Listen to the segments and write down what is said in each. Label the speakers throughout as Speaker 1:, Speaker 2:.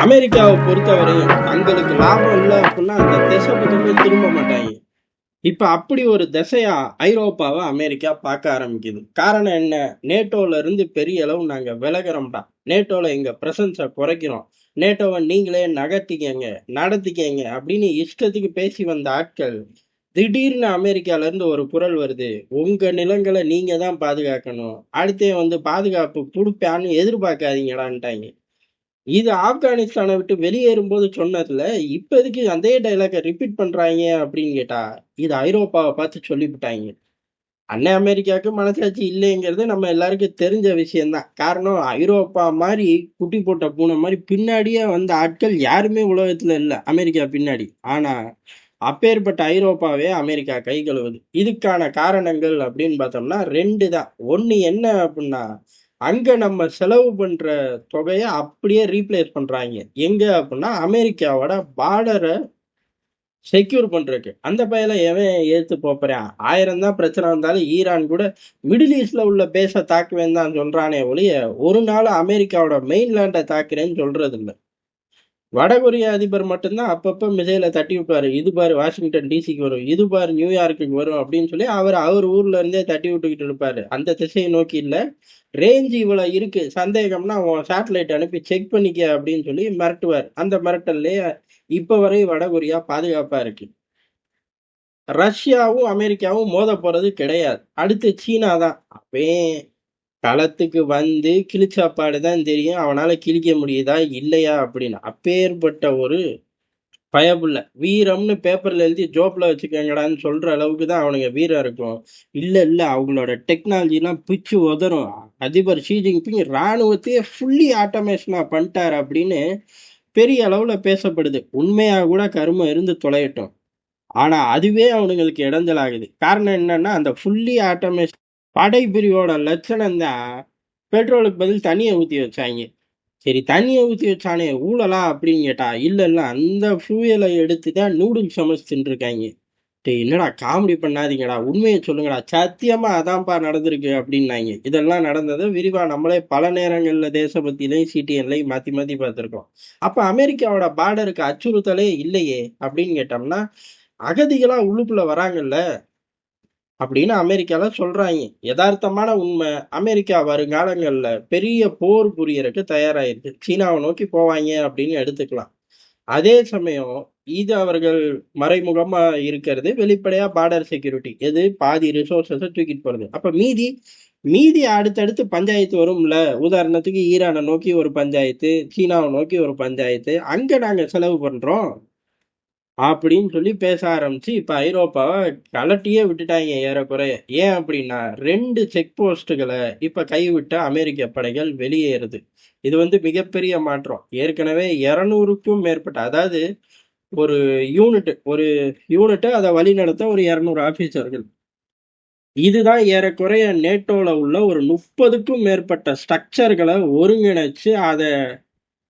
Speaker 1: அமெரிக்காவை பொறுத்தவரையும் தங்களுக்கு லாபம் இல்லை அப்படின்னா அந்த திசை பக்கமே திரும்ப மாட்டாங்க. இப்ப அப்படி ஒரு திசையா ஐரோப்பாவை அமெரிக்கா பார்க்க ஆரம்பிக்குது. காரணம் என்ன? நேட்டோல இருந்து பெரிய அளவு நாங்க விலகுறோம்டா. நேட்டோல எங்க பிரசன்ஸை குறைக்கிறோம். நேட்டோவை நீங்களே நகர்த்திக்கங்க, நடத்திக்கங்க அப்படின்னு இஷ்டத்துக்கு பேசி வந்த ஆட்கள் திடீர்னு அமெரிக்கால இருந்து ஒரு குரல் வருது. உங்க நிலங்களை நீங்க தான் பாதுகாக்கணும். அடுத்தே வந்து பாதுகாப்பு கொடுப்பான்னு எதிர்பார்க்காதீங்கடான்ட்டாங்க. இது ஆப்கானிஸ்தானை விட்டு வெளியேறும்போது சொன்னதுல, இப்ப எதுக்கு அதே டயலாக ரிப்பீட் பண்றாங்க அப்படின்னு கேட்டா, இது ஐரோப்பாவை பார்த்து சொல்லிவிட்டாங்க. அண்ணன் அமெரிக்காவுக்கு மனசாட்சி இல்லைங்கிறது நம்ம எல்லாருக்கும் தெரிஞ்ச விஷயம்தான். காரணம் ஐரோப்பா மாதிரி குட்டி போட்ட பூனை மாதிரி பின்னாடியே வந்த ஆட்கள் யாருமே உலகத்துல இல்ல அமெரிக்கா பின்னாடி. ஆனா அப்பேற்பட்ட ஐரோப்பாவே அமெரிக்கா கை கழுவுது. இதுக்கான காரணங்கள் அப்படின்னு பார்த்தோம்னா ரெண்டு தான். ஒண்ணு என்ன அப்படின்னா, அங்க நம்ம செலவு பண்ற தொகையை அப்படியே ரீப்ளேஸ் பண்றாங்க. எங்க அப்படின்னா அமெரிக்காவோட பார்டரை செக்யூர் பண்றதுக்கு. அந்த பயலை எவன் ஏத்து போப்பறான்? 1000 தான் பிரச்சனை வந்தாலும் ஈரான் கூட மிடில் ஈஸ்ட்ல உள்ள பேஸை தாக்குவேன்னு தான் சொல்றானே ஒழிய, ஒரு நாள் அமெரிக்காவோட மெயின்லேண்டை தாக்குறேன்னு சொல்றது இல்ல. வடகொரிய அதிபர் மட்டும்தான் அப்பப்ப மிசைலை தட்டி விட்டாரு. இது பாரு வாஷிங்டன் டிசிக்கு வரும், இது பாரு நியூயார்க்குக்கு வரும் அப்படின்னு சொல்லி அவர் ஊர்ல இருந்தே தட்டி விட்டுக்கிட்டு இருப்பாரு. அந்த திசையை நோக்கி இல்ல, ரேஞ்ச் இவ்வளவு இருக்கு, சந்தேகம்னா உன் சேட்டலைட் அனுப்பி செக் பண்ணிக்க அப்படின்னு சொல்லி மிரட்டுவார். அந்த மிரட்டல்லே இப்ப வரை வடகொரியா பாதுகாப்பா இருக்கு. ரஷ்யாவும் அமெரிக்காவும் மோத போறது கிடையாது. அடுத்து சீனா தான். அவன் களத்துக்கு வந்து கிழிச்சாப்பாடு தான் தெரியும். அவனால கிழிக்க முடியுதா இல்லையா அப்படின்னு. அப்பேற்பட்ட ஒரு பயப்புள்ள வீரம்னு பேப்பர்ல எழுதி ஜோப்ல வச்சுக்கங்கடான்னு சொல்ற அளவுக்கு தான் அவனுங்க வீரம் இருக்கும். இல்ல இல்ல அவங்களோட டெக்னாலஜி எல்லாம் பிச்சு உதறும். அதிபர் ஷி ஜின்பிங் ராணுவத்தையே ஃபுல்லி ஆட்டோமேஷனா பண்ணிட்டாரு அப்படின்னு பெரிய அளவுல பேசப்படுது. உண்மையா கூட கருமம் இருந்து தொலையட்டும். ஆனா அதுவே அவனுங்களுக்கு இடைஞ்சலாகுது. காரணம் என்னன்னா அந்த ஃபுல்லி ஆட்டோமேஷன் படைப்பிரிவோட லட்சணம் தான் பெட்ரோலுக்கு பதில் தண்ணியை ஊத்தி வச்சாங்க. சரி தண்ணியை ஊத்தி வச்சானே ஊழலா அப்படின்னு கேட்டா இல்ல இல்ல அந்த ஃபியூயலை எடுத்து தான் நூடுல்ஸ் சமைச்சு தின்றுருக்காங்க. டேய் என்னடா காமெடி பண்ணாதீங்கடா, உண்மையை சொல்லுங்கடா, சத்தியமா அதான்ப்பா நடந்திருக்கு அப்படின்னாங்க. இதெல்லாம் நடந்ததை விரிவா நம்மளே பல நேரங்கள்ல தேசபக்தியிலையும் சிடிஎன்லையும் மாத்தி மாத்தி பார்த்திருக்கோம். அப்ப அமெரிக்காவோட பார்டருக்கு அச்சுறுத்தலே இல்லையே அப்படின்னு கேட்டோம்னா, அகதிகளா உள்ளுக்குள்ள வராங்கல்ல அப்படின்னு அமெரிக்கால சொல்றாங்க. யதார்த்தமான உண்மை, அமெரிக்கா வருங்காலங்கள்ல பெரிய போர் புரியறதுக்கு தயாராயிருக்கு. சீனாவை நோக்கி போவாங்க அப்படின்னு எடுத்துக்கலாம். அதே சமயம் இது அவர்கள் மறைமுகமா இருக்கிறது வெளிப்படையா பார்டர் செக்யூரிட்டி. எது பாதி ரிசோர்ஸஸை தூக்கிட்டு போறது. அப்ப மீதி மீதி அடுத்தடுத்து பஞ்சாயத்து வரும்ல. உதாரணத்துக்கு ஈரானை நோக்கி ஒரு பஞ்சாயத்து, சீனாவை நோக்கி ஒரு பஞ்சாயத்து, அங்க நாங்க செலவு பண்றோம் அப்படின்னு சொல்லி பேச ஆரம்பிச்சு இப்ப ஐரோப்பாவை கலட்டியே விட்டுட்டாங்க ஏறக்குறைய. ஏன் அப்படின்னா 2 செக் போஸ்டுகளை இப்ப கைவிட்ட அமெரிக்க படைகள் வெளியேறுது. இது வந்து மிகப்பெரிய மாற்றம். ஏற்கனவே 200க்கும் மேற்பட்ட, அதாவது ஒரு யூனிட் அதை வழி நடத்த ஒரு 200 ஆபீசர்கள். இதுதான் ஏறக்குறைய நேட்டோல உள்ள ஒரு 30க்கும் மேற்பட்ட ஸ்ட்ரக்சர்களை ஒருங்கிணைச்சு அதை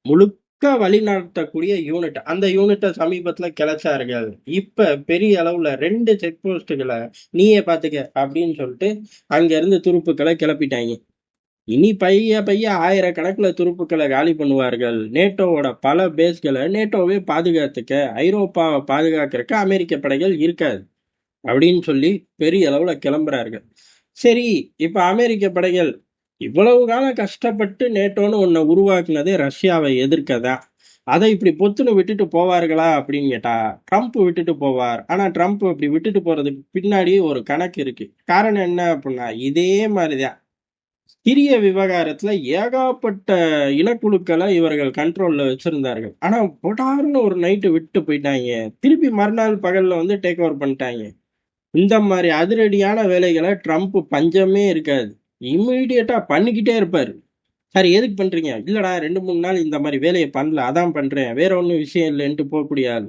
Speaker 1: முழுக்க வழிநடத்தக்கூடிய யூனிட். அந்த யூனிட்டை சமீபத்துல கிளச்சார்கள். இப்ப பெரிய அளவுல 2 செக் போஸ்டுகளை நீயே பாத்துக்க அப்படின்னு சொல்லிட்டு அங்க இருந்து துருப்புக்களை கிளப்பிட்டாங்க. இனி பைய பைய ஆயிரக்கணக்குல துருப்புக்களை காலி பண்ணுவார்கள். நேட்டோவோட பல பேஸ்களை நேட்டோவே பாதுகாத்துக்க, ஐரோப்பாவை பாதுகாக்கிறதுக்கு அமெரிக்க படைகள் இருக்காது அப்படின்னு சொல்லி பெரிய அளவுல கிளம்புறார்கள். சரி, இப்ப அமெரிக்க படைகள் இவ்வளவு காலம் கஷ்டப்பட்டு நேட்டோன்னு ஒன்ன உருவாக்குனதே ரஷ்யாவை எதிர்க்கதான். அதை இப்படி பொத்துன்னு விட்டுட்டு போவார்களா அப்படின்னு கேட்டா ட்ரம்ப் விட்டுட்டு போவார். ஆனா ட்ரம்ப் இப்படி விட்டுட்டு போறதுக்கு பின்னாடி ஒரு கணக்கு இருக்கு. காரணம் என்ன அப்படின்னா இதே மாதிரிதான் சிரிய விவகாரத்துல ஏகப்பட்ட இனக்குழுக்களை இவர்கள் கண்ட்ரோல்ல வச்சிருந்தார்கள். ஆனா பொடார்னு ஒரு நைட்டு விட்டு போயிட்டாங்க. திருப்பி மறுநாள் பகல்ல வந்து டேக் ஓவர் பண்ணிட்டாங்க. இந்த மாதிரி அதிரடியான வேலைகளை ட்ரம்ப் பஞ்சமே இருக்காது, இம்மிடியட்டா பண்ணிக்கிட்டே இருப்பாரு. சரி எதுக்கு பண்றீங்க? இல்லடா 2 3 நாள் இந்த மாதிரி வேலையை பண்ணல, அதான் பண்றேன், வேற ஒன்றும் விஷயம் இல்லைன்ட்டு போகக்கூடிய ஆள்.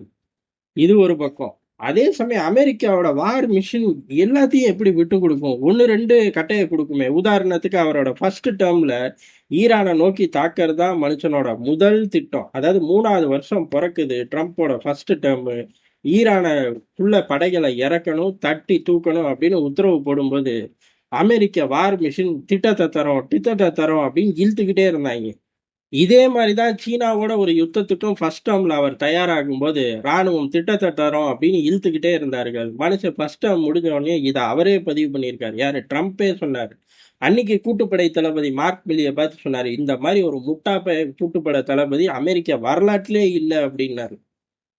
Speaker 1: இது ஒரு பக்கம். அதே சமயம் அமெரிக்காவோட வார் மிஷின் எல்லாத்தையும் எப்படி விட்டு கொடுக்கும்? 1 2 கட்டையை கொடுக்குமே. உதாரணத்துக்கு அவரோட ஃபர்ஸ்ட் டேர்ம்ல ஈரானை நோக்கி தாக்குறது தான் மனுஷனோட முதல் திட்டம். அதாவது 3வது வருஷம் பிறக்குது ட்ரம்ப்போட ஃபர்ஸ்ட் டேர்ம். ஈரானுக்குள்ள படைகளை இறக்கணும், தட்டி தூக்கணும் அப்படின்னு உத்தரவு போடும்போது அமெரிக்க வார் மிஷின் திட்டத்தை தரோம் அப்படின்னு இழுத்துக்கிட்டே இருந்தாங்க. இதே மாதிரி தான் சீனாவோட ஒரு யுத்தத்துக்கும் ஃபர்ஸ்ட் டேர்ம்ல அவர் தயாராகும்போது, ராணுவம் திட்டத்த தரோம் அப்படின்னு இழுத்துக்கிட்டே இருந்தார்கள். மனுஷன் ஃபர்ஸ்ட் டேர்ம் முடிஞ்ச உடனே இத அவரே பதிவு பண்ணியிருக்காரு. யாரு? ட்ரம்பே சொன்னாரு. அன்னைக்கு கூட்டுப்படை தளபதி மார்க் மில்லிய பார்த்து சொன்னாரு, "இந்த மாரி ஒரு முட்டா கூட்டுப்படை தளபதி அமெரிக்க வரலாற்றிலே இல்ல" அப்படின்னாரு.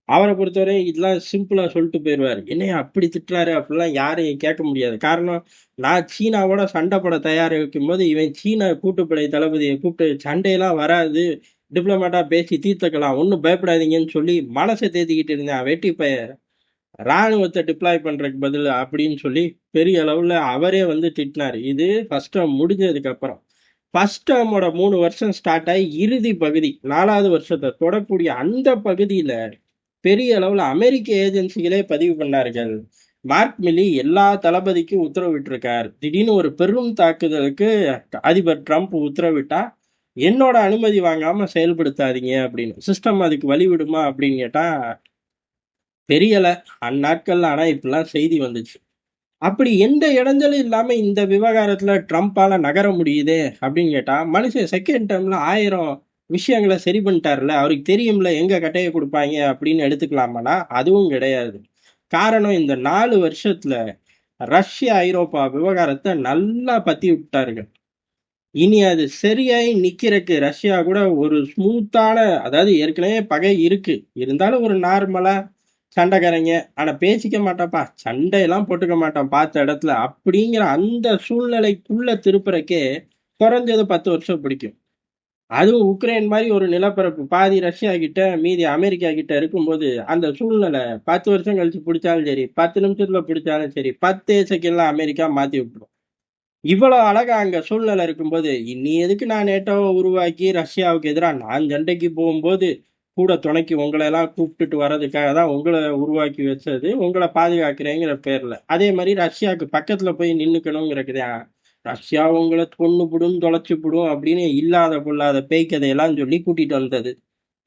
Speaker 1: அவர பொறுத்தவரை இதெல்லாம் சிம்பிளா சொல்லிட்டு போயிருவாரு. "என்னய்யா அப்படி திட்டுறாரு?" அப்படிலாம் யாரையும் கேட்க முடியாது. காரணம், நான் சீனாவோட சண்டை போட தயாரிக்கும்போது, இவன் சீன கூட்டுப்படை தளபதிய கூப்பிட்டு சண்டையெல்லாம் வராது. டிப்ளமேட்டா பேசி தீர்த்துக்கலாம். ஒண்ணும் பயப்படாதீங்கன்னு சொல்லி மனச தேத்திக்கிட்டு இருந்தேன். வெட்டி ராணுவத்த டிப்ளாய் பண்றதுக்கு பதிலா அப்படின்னு சொல்லி பெரிய அளவுல அவரே வந்து திட்டினாரு. இது ஃபர்ஸ்ட் டேர்ம் முடிஞ்சதுக்கு அப்புறம். ஃபர்ஸ்ட் டேர்மோட 3 வருஷம் ஸ்டார்ட் ஆகி இறுதி பகுதி 4வது வருஷத்த தொடக்கூடிய அந்த பகுதியில பெரிய அளவுல அமெரிக்க ஏஜென்சிகளே பதிவு பண்ணார்கள். மார்க் மில்லி எல்லா தளபதிக்கும் உத்தரவிட்டிருக்கார். திடீர்னு ஒரு பெரும் தாக்குதலுக்கு அதிபர் ட்ரம்ப் உத்தரவிட்டா, என்னோட அனுமதி வாங்காம செயல்படுத்தாதீங்க அப்படின்னு. சிஸ்டம் அதுக்கு வழிவிடுமா அப்படின்னு கேட்டா, தெரியல. அந்நாட்கள்ல ஆனா இப்படிலாம் செய்தி வந்துச்சு. அப்படி எந்த இடைஞ்சலும் இல்லாம இந்த விவகாரத்துல ட்ரம்ப்பால நகர முடியுதே அப்படின்னு கேட்டா, மனுஷன் செகண்ட் டேர்ம்ல 1000 விஷயங்கள சரி பண்ணிட்டார்ல. அவருக்கு தெரியும்ல எங்க கட்டைய குடுப்பாய்ங்க அப்படின்னு எடுத்துக்கலாமான்னா, அதுவும் கிடையாது. காரணம் இந்த 4 வருஷத்துல ரஷ்யா, ஐரோப்பா விவகாரத்த நல்லா பத்தி விட்டாருங்க. இனி அது சரியாயி நிக்கிறக்கு ரஷ்யா கூட ஒரு ஸ்மூத்தான அதாவது ஏற்கனவே பகை இருக்கு. இருந்தாலும் ஒரு நார்மலா சண்டைக்காரங்க. ஆனா பேசிக்க மாட்டோம்ப்பா. சண்டையெல்லாம் போட்டுக்க மாட்டோம் பார்த்த இடத்துல. அப்படிங்கிற அந்த சூழ்நிலைக்குள்ள திருப்புறக்கே குறைஞ்சது 10 வருஷம் பிடிக்கும். அதுவும் உக்ரைன் மாதிரி ஒரு நிலப்பரப்பு பாதி ரஷ்யா கிட்ட, மீதி அமெரிக்கா கிட்ட இருக்கும்போது, அந்த சூழ்நிலை 10 வருஷம் கழிச்சு பிடிச்சாலும் சரி, 10 நிமிஷத்துல பிடிச்சாலும் சரி, 10 செகண்ட்ல அமெரிக்கா மாத்தி விட்டுரும். இவ்வளவு அழகா அங்க சூழ்நிலை இருக்கும்போது, "நீ எதுக்கு நான் நேட்டோவ உருவாக்கி ரஷ்யாவுக்கு எதிரா நான் சண்டைக்கு போகும்போது, கூட துணைக்கு உங்கள எல்லாம் கூப்பிட்டுட்டு வர்றதுக்காக தான் உங்கள உருவாக்கி வச்சது. உங்கள பாதுகாக்கிறேங்கிற பேர்ல. அதே மாரி ரஷ்யாவுக்கு பக்கத்துல போய் நின்னுக்கணுங்கிறதுக்குதான், ரஷ்யா உங்கள கொன்னுபுடும், தொலைச்சுப்புடும் அப்படின்னு இல்லாத பொல்லாத பேய் கதையெல்லாம் சொல்லி கூட்டிட்டு வந்தது.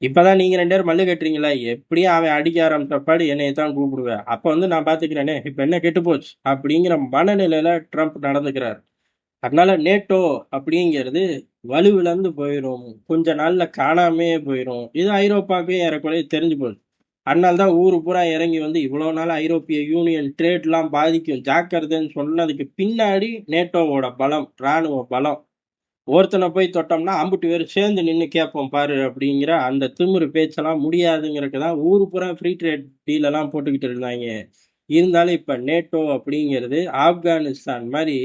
Speaker 1: இப்பதான் நீங்க 2 பேரும் மல்லு கட்டுறீங்களா? எப்படியும் அவன் அடிக்க ஆரம்பிச்ச பாடு என்னைய தான் கூப்பிடுவ. அப்ப வந்து நான் பாத்துக்கிறேனே, இப்ப என்ன கெட்டு போச்சு? அப்படிங்கிற மனநிலையில ட்ரம்ப் நடந்துக்கிறார். அதனால நேட்டோ அப்படிங்கிறது வலுவிழந்து போயிரும். கொஞ்ச நாள்ல காணாமயே போயிரும். இது ஐரோப்பாவுக்கும் ஏறக்குறைய தெரிஞ்சு போச்சு. அதனால தான் ஊரு பூரா இறங்கி வந்து இவ்வளவு நாள் ஐரோப்பிய யூனியன் ட்ரேட்லாம் பாதிக்கும் ஜாக்கிரதைன்னு சொன்னதுக்கு பின்னாடி நேட்டோவோட பலம், ராணுவ பலம். ஒருத்தனை போய் தொட்டோம்னா அம்புட்டு பேர் சேர்ந்து நின்னு கேட்போம் பாரு அப்படிங்கிற அந்த திமிரு பேச்செல்லாம் முடியாதுங்கிறதுக்கு தான் ஊரு பூரா ஃப்ரீ ட்ரேட் டீல் எல்லாம் போட்டுக்கிட்டு இருந்தாங்க. இருந்தாலும் இப்ப நேட்டோ அப்படிங்கிறது ஆப்கானிஸ்தான் மாதிரி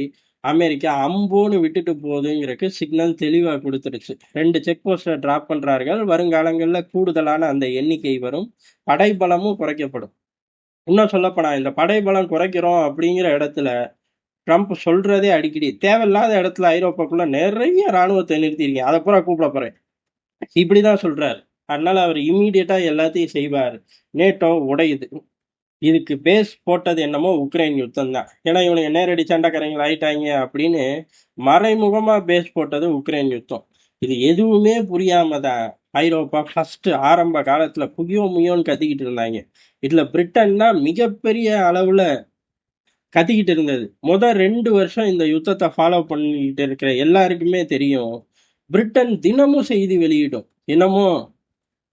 Speaker 1: அமெரிக்கா அம்போன்னு விட்டுட்டு போகுதுங்கிறதுக்கு சிக்னல் தெளிவா கொடுத்துருச்சு. 2 செக் போஸ்ட டிராப் பண்றார்கள். வருங்காலங்கள்ல கூடுதலான அந்த எண்ணிக்கை வரும். படைபலமும் குறைக்கப்படும். இன்னும் சொல்லப்போனா இந்த படைபலம் குறைக்கிறோம் அப்படிங்கிற இடத்துல ட்ரம்ப் சொல்றதே அடிக்கடி தேவையில்லாத இடத்துல ஐரோப்பாக்குள்ள நிறைய ராணுவத்தை நிறுத்திருக்கீங்க. அதை பூரா கூப்பிட போறேன். இப்படிதான் சொல்றாரு. அதனால அவர் இம்மீடியட்டா எல்லாத்தையும் செய்வார். நேட்டோ உடையுது. இதுக்கு பேஸ் போட்டது என்னமோ உக்ரைன் யுத்தம் தான். ஏன்னா இவனுங்க நேரடி சண்டைக்காரங்க ஆயிட்டாங்க அப்படின்னு மறைமுகமா பேஸ் போட்டது உக்ரைன் யுத்தம். இது எதுவுமே புரியாம தான் ஐரோப்பா ஃபர்ஸ்ட் ஆரம்ப காலத்துல புகியோ முயோன்னு கத்திக்கிட்டு இருந்தாங்க. இதுல பிரிட்டன் தான் மிகப்பெரிய அளவுல கத்திக்கிட்டு இருந்தது. 2 வருஷம் இந்த யுத்தத்தை ஃபாலோ பண்ணிட்டு இருக்கிற எல்லாருக்குமே தெரியும். பிரிட்டன் தினமும் செய்தி வெளியிடும். என்னமோ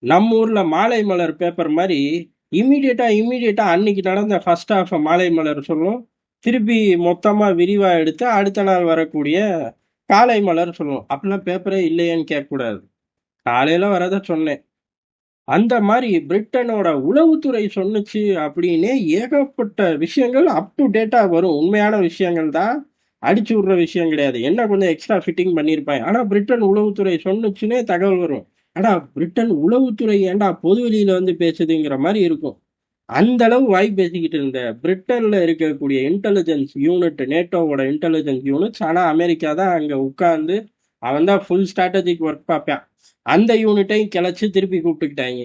Speaker 1: நம்ம ஊர்ல மாலை மலர் பேப்பர் மாதிரி இம்மிடியட்டா அன்னைக்கு நடந்த ஃபர்ஸ்ட் ஹாஃப் மாலை மலர் சொல்லும். திருப்பி மொத்தமா விரிவா எடுத்து அடுத்த நாள் வரக்கூடிய காலை மலர் சொல்லும். அப்படிலாம் பேப்பரே இல்லையேன்னு கேட்கக்கூடாது. காலையில வரத சொன்னேன். அந்த மாதிரி பிரிட்டனோட உளவுத்துறை சொன்னுச்சு அப்படின்னே ஏகப்பட்ட விஷயங்கள் அப் டு டேட்டா வரும். உண்மையான விஷயங்கள் தான். அடிச்சு விடுற விஷயம் கிடையாது. என்ன கொஞ்சம் எக்ஸ்ட்ரா ஃபிட்டிங் பண்ணியிருப்பாங்க. ஆனா பிரிட்டன் உளவுத்துறை சொன்னுச்சுன்னே தகவல் வரும். ஆனா பிரிட்டன் உளவுத்துறை ஏன்டா பொது வெளியில வந்து பேசுதுங்கிற மாதிரி இருக்கும். அந்த அளவு வாய் பேசிக்கிட்டு இருந்த பிரிட்டன்ல இருக்கக்கூடிய இன்டெலிஜென்ஸ் யூனிட், நேட்டோவோட இன்டெலிஜென்ஸ் யூனிட்ஸ், ஆனா அமெரிக்கா தான் அங்க உட்கார்ந்து அவன் தான் ஃபுல் ஸ்ட்ராட்டஜிக் ஒர்க் பார்ப்பான். அந்த யூனிட்டையும் கிளச்சு திருப்பி கூப்பிட்டுக்கிட்டாங்க.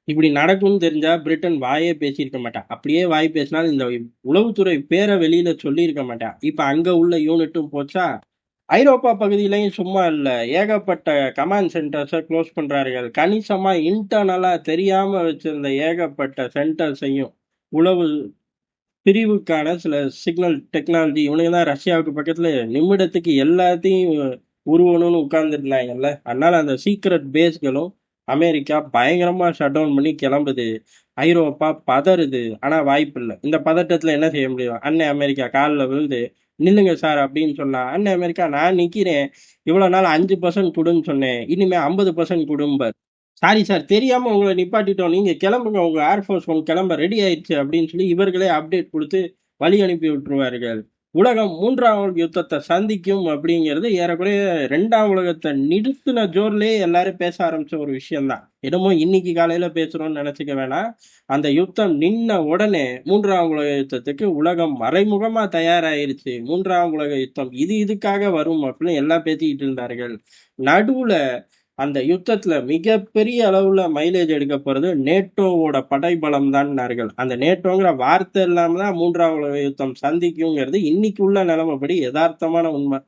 Speaker 1: இப்படி நடக்கும்னு தெரிஞ்சா பிரிட்டன் வாயே பேசியிருக்க மாட்டான். அப்படியே வாய் பேசினாலும் இந்த உளவுத்துறை பேரை வெளியில சொல்லியிருக்க மாட்டான். இப்ப அங்க உள்ள யூனிட்டும் போச்சா, ஐரோப்பா பகுதியிலையும் சும்மா இல்ல. ஏகப்பட்ட கமாண்ட் சென்டர்ஸை க்ளோஸ் பண்றார்கள். கணிசமா இன்டர்னலா தெரியாம வச்சிருந்த ஏகப்பட்ட சென்டர்ஸையும் உளவு பிரிவுக்கான சில சிக்னல் டெக்னாலஜி இவனுங்க தான் ரஷ்யாவுக்கு பக்கத்துல நிமிடத்துக்கு எல்லாத்தையும் உருவணும்னு உட்கார்ந்துருந்தாங்கல்ல. அதனால அந்த சீக்ரெட் பேஸ்களும் அமெரிக்கா பயங்கரமா ஷட் டவுன் பண்ணி கிளம்புது. ஐரோப்பா பதறுது. ஆனா வாய்ப்பில்ல. இந்த பதட்டத்துல என்ன செய்ய முடியும்? அண்ணன் அமெரிக்கா கால்ல விழுந்து, "நில்லுங்க சார்" அப்படின்னு சொன்னா, அண்ணன் அமெரிக்கா நான் நிக்கிறேன். இவ்வளவு நாள் 5% குடுன்னு சொன்னேன். இனிமே 50% குடும்பார். சாரி சார் தெரியாம உங்களை நிப்பாட்டிட்டோம். நீங்க கிளம்புங்க. உங்க ஏர்ஃபோர்ஸ் ஒன் கிளம்ப ரெடி ஆயிடுச்சு அப்படின்னு சொல்லி இவர்களே அப்டேட் கொடுத்து வழி அனுப்பி விட்டுருவார்கள். உலகம் 3ஆம் உலக யுத்தத்தை சந்திக்கும் அப்படிங்கிறது ஏறக்குறைய 2ஆம் உலகத்தை நிறுத்தின ஜோர்லயே எல்லாரும் பேச ஆரம்பிச்ச ஒரு விஷயம்தான். என்னமோ இன்னைக்கு காலையில பேசுறோம்னு நினைச்சுக்க வேணாம். அந்த யுத்தம் நின்ன உடனே 3ஆம் உலக யுத்தத்துக்கு உலகம் மறைமுகமா தயாராயிருச்சு. 3ஆம் உலக யுத்தம் இதுக்காக வரும் அப்படின்னு எல்லாம் பேசிக்கிட்டு இருந்தார்கள். நடுவுல அந்த யுத்தத்துல மிகப்பெரிய அளவுல மைலேஜ் எடுக்க போறது நேட்டோவோட படைபலம் தான்னார்கள். அந்த நேட்டோங்கிற வார்த்தை இல்லாம தான் 3ஆம் உலக யுத்தம் சந்திக்குங்கிறது இன்னைக்கு உள்ள நிலைமைப்படி யதார்த்தமான உண்மை.